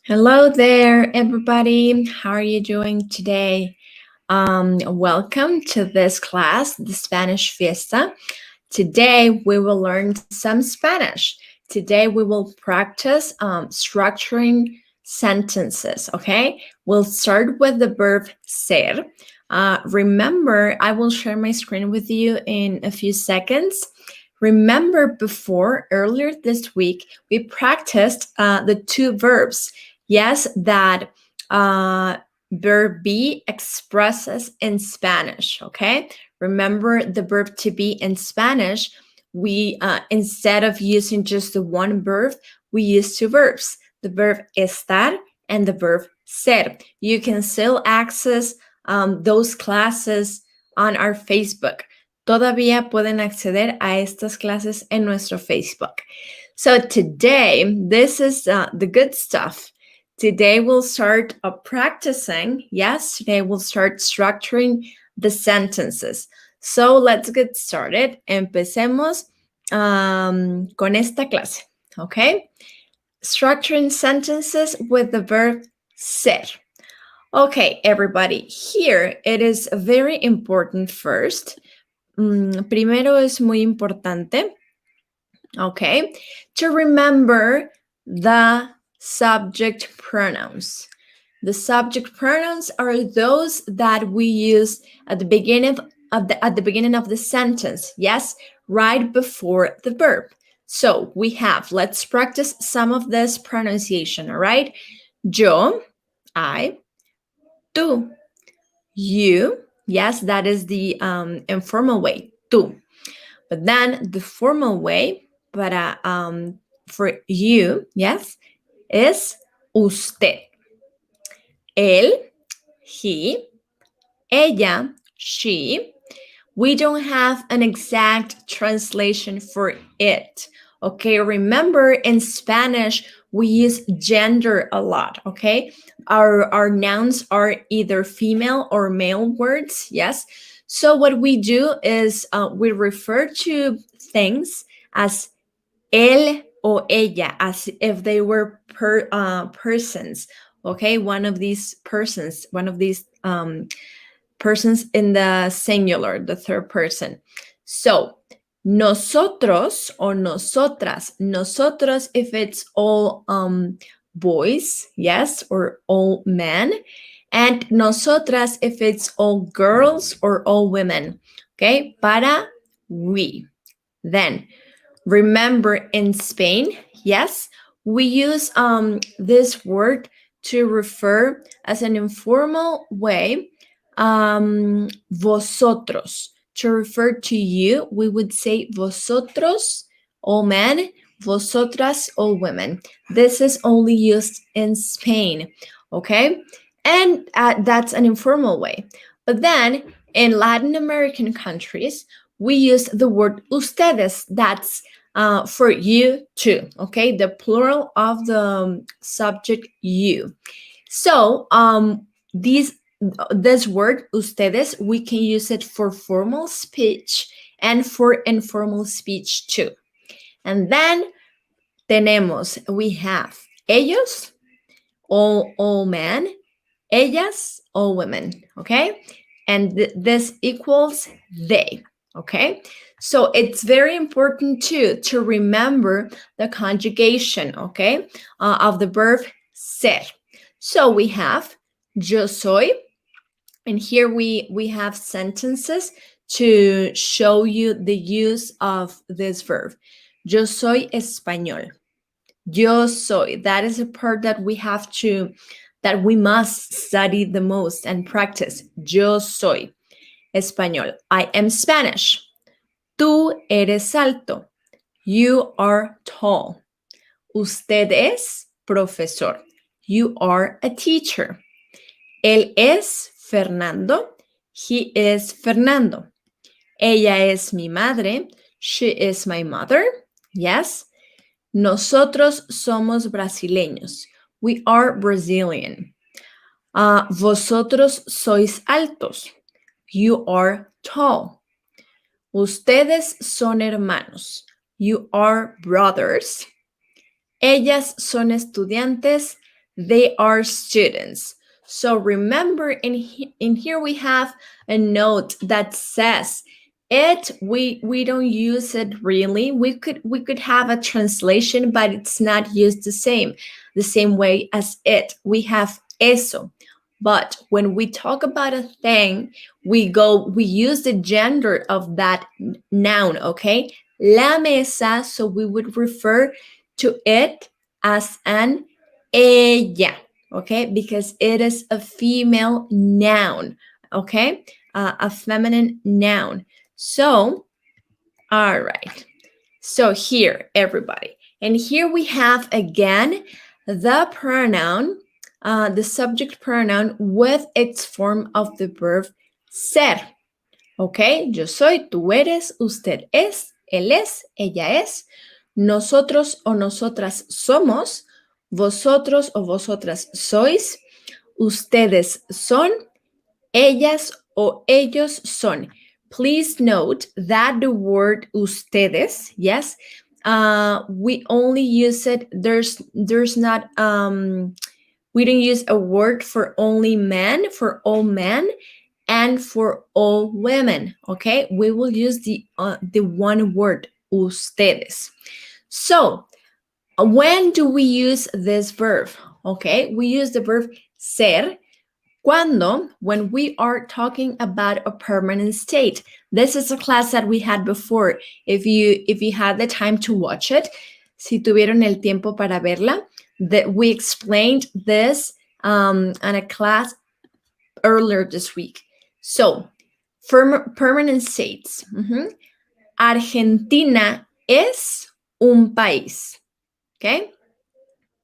Hello there, everybody. How are you doing today? Welcome to this class, the Spanish Fiesta. Today we will learn some Spanish. Today we will practice structuring sentences, okay? We'll start with the verb ser. Remember, I will share my screen with you in a few seconds. Remember earlier this week, we practiced the two verbs. Yes, that verb be expresses in Spanish, okay? Remember the verb to be in Spanish, we instead of using just the one verb, we use two verbs, the verb estar and the verb ser. You can still access those classes on our Facebook. Todavía pueden acceder a estas clases en nuestro Facebook. So today, this is the good stuff. Today we'll start practicing. Yes, today we'll start structuring the sentences. So let's get started. Empecemos con esta clase, okay? Structuring sentences with the verb ser. Okay, everybody, here it is very important first. Primero es muy importante, okay, to remember the subject pronouns. The subject pronouns are those that we use at the beginning of the sentence. Yes, right before the verb. So we have, let's practice some of this pronunciation, all right? Yo, I, tú, you. Yes, that is the informal way, tú. But then the formal way, for you, yes, is usted. Él, he, ella, she. We don't have an exact translation for it. Okay, remember in Spanish, we use gender a lot, okay? Our nouns are either female or male words, yes? So what we do is we refer to things as él o ella, as if they were persons, okay? One of these persons in the singular, the third person. So, nosotros or nosotras. Nosotros if it's all boys, yes, or all men. And nosotras if it's all girls or all women. Okay, para, we. Then, remember in Spain, yes, we use this word to refer as an informal way, vosotros. To refer to you, we would say vosotros, all men, vosotras, all women. This is only used in Spain, okay? And that's an informal way. But then in Latin American countries, we use the word ustedes. That's for you too, okay? The plural of the subject you. So this word ustedes, we can use it for formal speech and for informal speech too. And then we have ellos, all men, ellas, all women, okay? And this equals they, okay? So it's very important too to remember the conjugation, okay, of the verb ser. So we have yo soy, and here we have sentences to show you the use of this verb. Yo soy español. Yo soy. That is a part that we must study the most and practice. Yo soy español. I am Spanish. Tú eres alto. You are tall. Usted es profesor. You are a teacher. Él es Fernando. He is Fernando. Ella es mi madre. She is my mother. Yes. Nosotros somos brasileños. We are Brazilian. Vosotros sois altos. You are tall. Ustedes son hermanos. You are brothers. Ellas son estudiantes They are students. So remember, in here we have a note that says it. We don't use it really. We could have a translation, but it's not used the same way as it. We have eso. But when we talk about a thing, we use the gender of that noun, okay? La mesa, so we would refer to it as an ella, okay? Because it is a female noun, okay? A feminine noun. So, all right. So here, everybody. And here we have again the pronoun, the subject pronoun with its form of the verb ser. Okay, yo soy, tú eres, usted es, él es, ella es, nosotros o nosotras somos, vosotros o vosotras sois, ustedes son, ellas o ellos son. Please note that the word ustedes, yes, we only use it, there's not, we don't use a word for only men, for all men, and for all women, okay? We will use the one word, ustedes. So, when do we use this verb? Okay, we use the verb ser when we are talking about a permanent state. This is a class that we had before. If you had the time to watch it, si tuvieron el tiempo para verla, that we explained this in a class earlier this week. So, permanent states. Argentina es un país. Okay?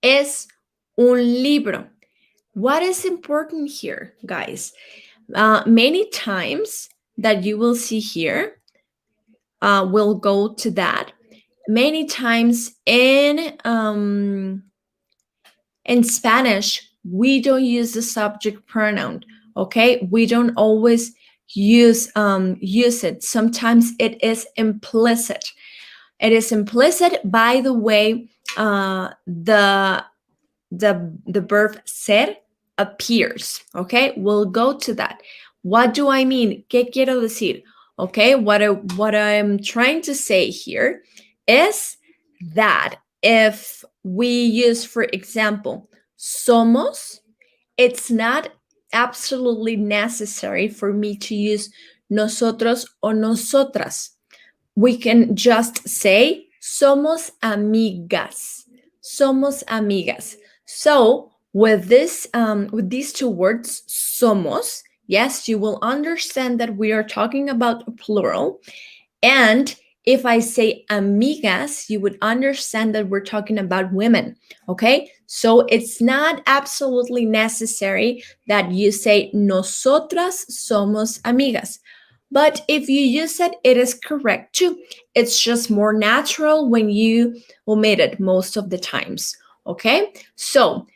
Es un libro. What is important here, guys? Many times that you will see here, we'll go to that. Many times in Spanish, we don't use the subject pronoun. Okay, we don't always use it. Sometimes it is implicit. It is implicit by the way the verb ser appears. Okay, we'll go to that. What do I mean? ¿Qué quiero decir? Okay, what I'm trying to say here is that if we use, for example, somos, it's not absolutely necessary for me to use nosotros o nosotras. We can just say somos amigas. Somos amigas. So with these two words, somos, yes, you will understand that we are talking about a plural. And if I say amigas, you would understand that we're talking about women, okay? So it's not absolutely necessary that you say nosotras somos amigas. But if you use it, it is correct too. It's just more natural when you omit it most of the times, okay? So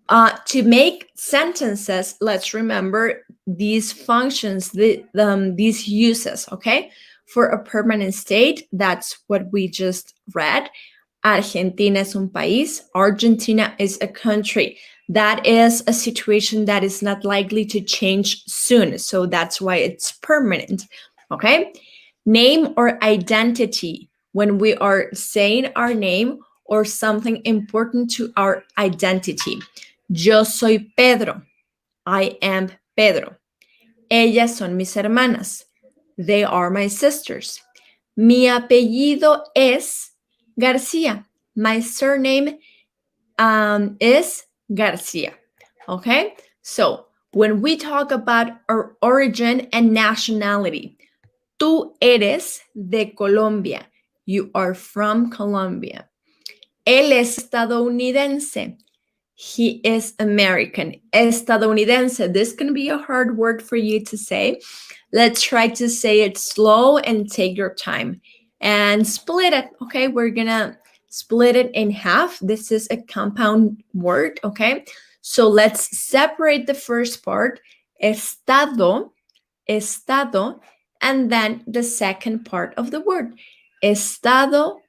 to make sentences, let's remember these functions, these uses, okay? For a permanent state, that's what we just read. Argentina es un país. Argentina is a country. That is a situation that is not likely to change soon. So that's why it's permanent, okay? Name or identity. When we are saying our name or something important to our identity. Yo soy Pedro. I am Pedro. Ellas son mis hermanas. They are my sisters. Mi apellido es Garcia. My surname is Garcia. Okay? So, when we talk about our origin and nationality, tú eres de Colombia. You are from Colombia. Él es estadounidense. He is American. Estadounidense. This can be a hard word for you to say. Let's try to say it slow and take your time. And split it, okay? We're gonna split it in half. This is a compound word, okay? So let's separate the first part, estado, and then the second part of the word, estadounidense,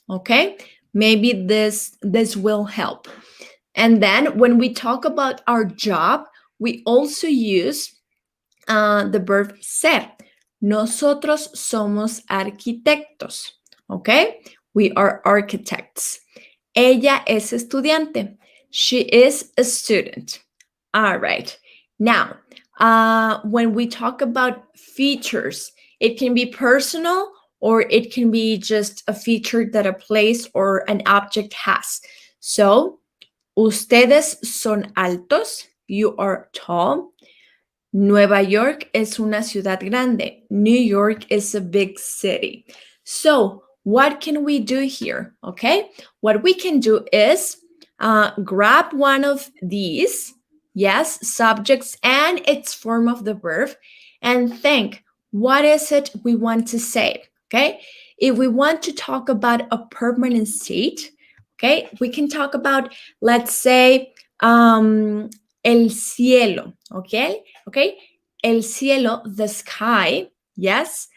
okay? Maybe this will help. And then when we talk about our job, we also use the verb ser. Nosotros somos arquitectos. Okay? We are architects. Ella es estudiante. She is a student. All right. Now, when we talk about features, it can be personal or it can be just a feature that a place or an object has. So, ustedes son altos. You are tall. Nueva York es una ciudad grande. New York is a big city. So, what can we do here? Okay, what we can do is grab one of these, yes, subjects and its form of the verb, and think, what is it we want to say? Okay, if we want to talk about a permanent state, okay, we can talk about, let's say, el cielo, okay? Okay, el cielo, the sky, yes,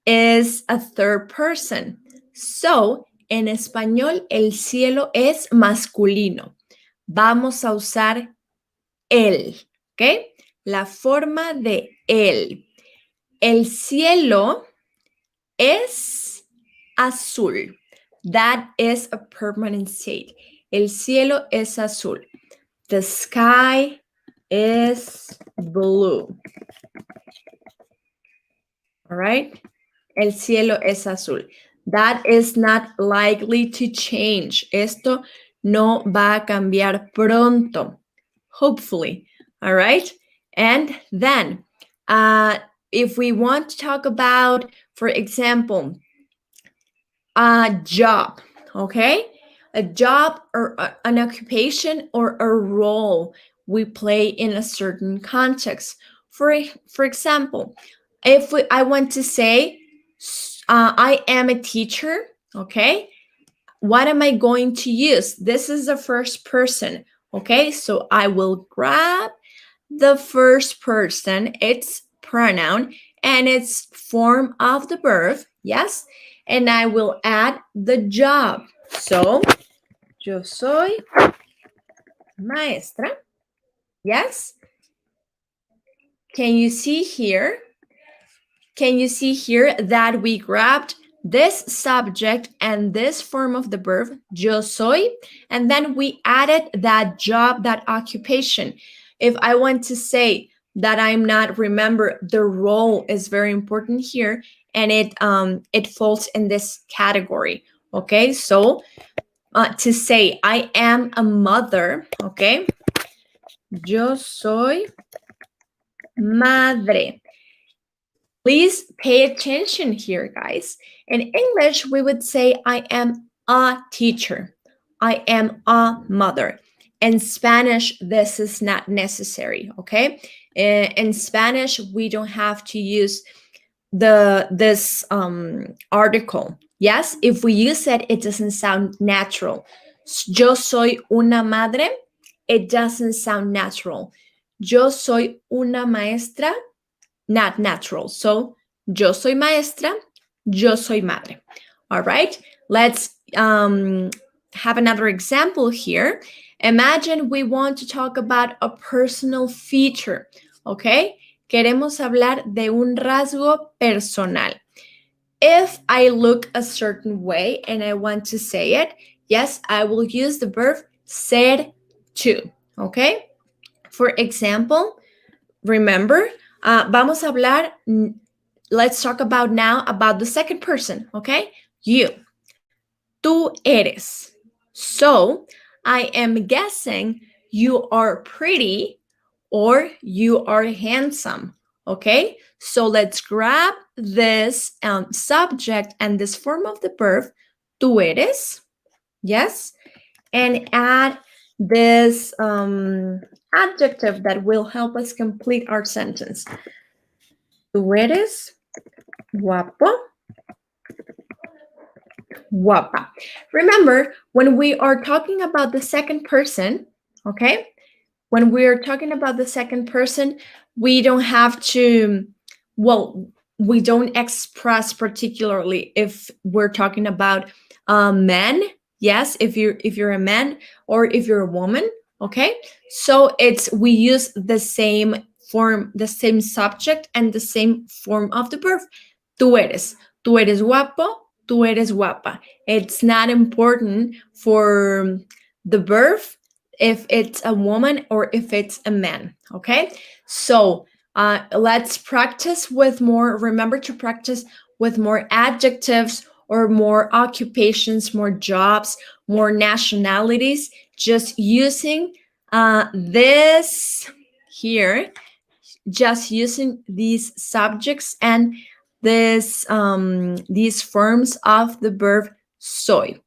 is a third person. So, en español, el cielo es masculino. Vamos a usar él, ¿ok? La forma de él. El cielo es azul. That is a permanent state. El cielo es azul. The sky is blue. All right? El cielo es azul. That is not likely to change. Esto no va a cambiar pronto. Hopefully. All right? And then, if we want to talk about, for example, a job, okay? A job or an occupation or a role we play in a certain context. For example, if I want to say, I am a teacher, okay? What am I going to use? This is the first person, okay? So I will grab the first person, its pronoun, and its form of the verb, yes? And I will add the job. So, yo soy maestra, yes? Can you see here? Can you see here that we grabbed this subject and this form of the verb, yo soy, and then we added that job, that occupation. If I want to say that I'm not, remember, the role is very important here, and it falls in this category, okay? So to say I am a mother, okay? Yo soy madre. Please pay attention here, guys. In English, we would say, I am a teacher. I am a mother. In Spanish, this is not necessary, okay? In Spanish, we don't have to use this article. Yes, if we use it, it doesn't sound natural. Yo soy una madre, it doesn't sound natural. Yo soy una maestra, not natural. So, yo soy maestra, yo soy madre. All right, let's have another example here. Imagine we want to talk about a personal feature, okay? Queremos hablar de un rasgo personal. If I look a certain way and I want to say it, yes, I will use the verb ser to, okay? For example, remember, vamos a hablar, let's talk about now about the second person, okay? You. Tú eres. So, I am guessing you are pretty or you are handsome, okay? So, let's grab this subject and this form of the verb, tú eres, yes? And add this adjective that will help us complete our sentence. Tú eres guapo, guapa. Remember, when we are talking about the second person, okay? When we are talking about the second person, we don't have to, well, we don't express particularly if we're talking about men Yes, if you're a man or if you're a woman, okay? So we use the same form, the same subject and the same form of the verb. Tú eres. Tú eres guapo, tú eres guapa. It's not important for the verb if it's a woman or if it's a man, okay? So let's practice with more, remember to practice with more adjectives or more occupations, more jobs, more nationalities, just using this here, just using these subjects and these forms of the verb soy.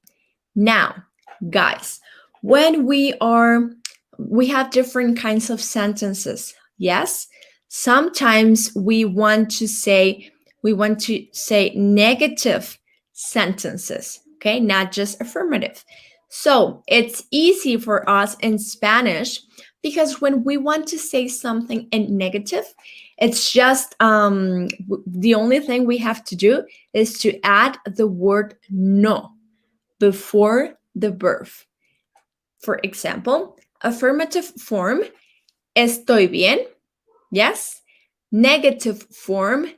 Now, guys, when we have different kinds of sentences. Yes, sometimes we want to say negative sentences, okay, not just affirmative. So it's easy for us in Spanish because when we want to say something in negative, it's just the only thing we have to do is to add the word no before the verb. For example, affirmative form, estoy bien. Yes. Negative form,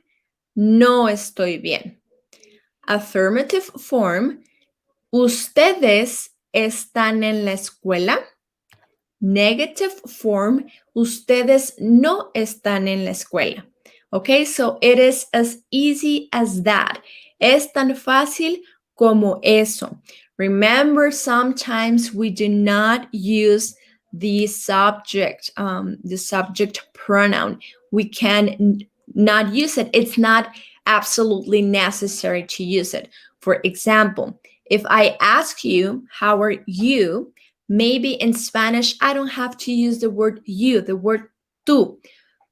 no estoy bien. Affirmative form, ustedes están en la escuela. Negative form, ustedes no están en la escuela. Okay, so it is as easy as that. Es tan fácil como eso. Remember, sometimes we do not use the subject pronoun. We can not use it. It's not absolutely necessary to use it. For example, if I ask you, how are you? Maybe in Spanish, I don't have to use the word you, the word tú.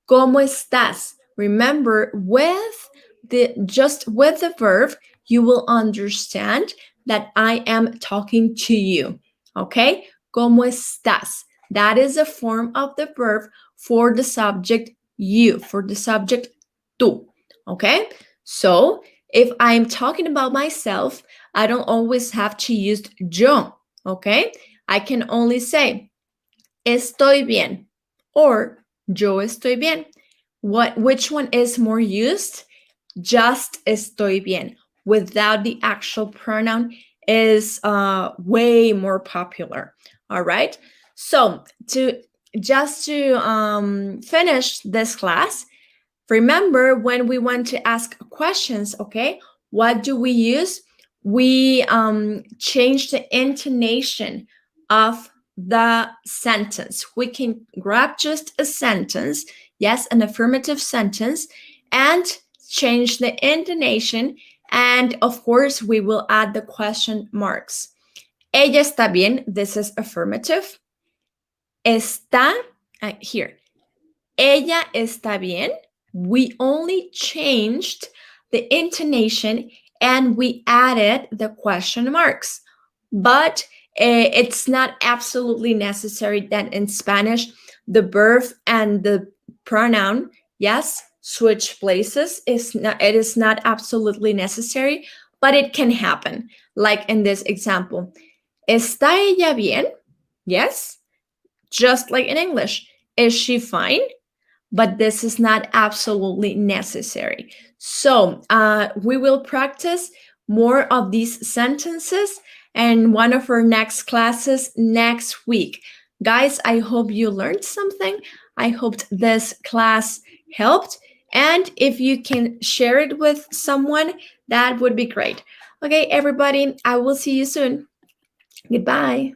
¿Cómo estás? Remember, with the verb, you will understand that I am talking to you. Okay? ¿Cómo estás? That is a form of the verb for the subject you, for the subject tú. Okay? So, if I'm talking about myself, I don't always have to use yo. Okay? I can only say estoy bien or yo estoy bien. Which one is more used? Just estoy bien without the actual pronoun is way more popular. All right. So to finish this class, remember when we want to ask questions, okay, what do we use? We change the intonation of the sentence. We can grab just a sentence, yes, an affirmative sentence, and change the intonation. And of course, we will add the question marks. Ella está bien. This is affirmative. Está, here. Ella está bien. We only changed the intonation and we added the question marks. But it's not absolutely necessary that in Spanish, the verb and the pronoun, yes, switch places. It is not absolutely necessary, but it can happen. Like in this example, ¿está ella bien? Yes. Just like in English, is she fine? But this is not absolutely necessary. So we will practice more of these sentences in one of our next classes next week. Guys, I hope you learned something. I hope this class helped. And if you can share it with someone, that would be great. Okay, everybody, I will see you soon. Goodbye.